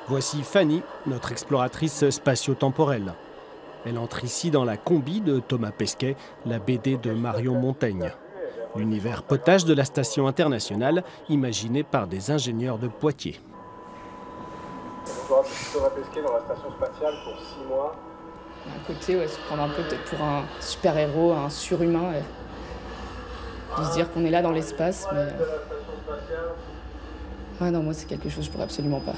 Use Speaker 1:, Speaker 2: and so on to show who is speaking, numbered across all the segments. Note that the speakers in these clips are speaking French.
Speaker 1: Voici Fanny, notre exploratrice spatio-temporelle. Elle entre ici dans la combi de Thomas Pesquet, la BD de Marion Montaigne. L'univers potage de la station internationale, imaginé par des ingénieurs de Poitiers.
Speaker 2: On va Thomas Pesquet dans la station spatiale pour 6 mois.
Speaker 3: Un côté, ouais, se prendre un peu peut-être pour un super-héros, un surhumain. De se dire qu'on est là dans l'espace, mais... Ah non, moi c'est quelque chose que je pourrais absolument pas.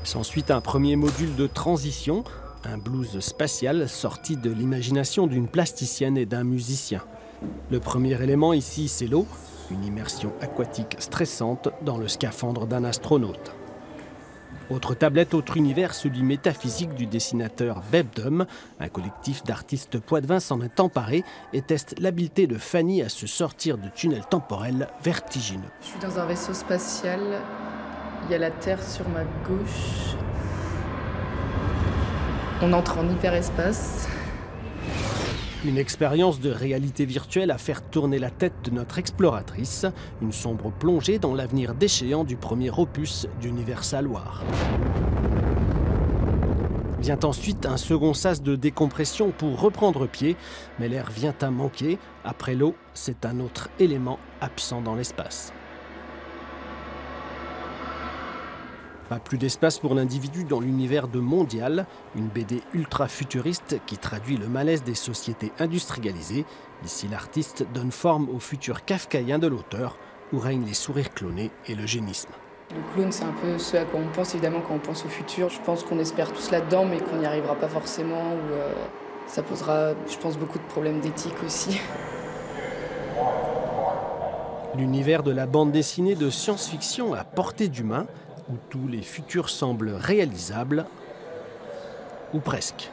Speaker 1: S'ensuit un premier module de transition, un blues spatial sorti de l'imagination d'une plasticienne et d'un musicien. Le premier élément ici, c'est l'eau, une immersion aquatique stressante dans le scaphandre d'un astronaute. Autre tablette, autre univers, celui métaphysique du dessinateur Bebdom. Un collectif d'artistes poitevins s'en est emparé et teste l'habileté de Fanny à se sortir de tunnels temporels vertigineux.
Speaker 3: Je suis dans un vaisseau spatial, il y a la Terre sur ma gauche. On entre en hyperespace.
Speaker 1: Une expérience de réalité virtuelle à faire tourner la tête de notre exploratrice, une sombre plongée dans l'avenir déchéant du premier opus d'Universal War. Vient ensuite un second sas de décompression pour reprendre pied, mais l'air vient à manquer. Après l'eau, c'est un autre élément absent dans l'espace. Pas plus d'espace pour l'individu dans l'univers de Mondial, une BD ultra-futuriste qui traduit le malaise des sociétés industrialisées. Ici, l'artiste donne forme au futur kafkaïen de l'auteur, où règnent les sourires clonés et l'eugénisme.
Speaker 3: Le clone, c'est un peu ce à quoi on pense, évidemment, quand on pense au futur. Je pense qu'on espère tous là-dedans, mais qu'on n'y arrivera pas forcément. Ou ça posera, je pense, beaucoup de problèmes d'éthique aussi.
Speaker 1: L'univers de la bande dessinée de science-fiction à portée d'humain, où tous les futurs semblent réalisables, ou presque.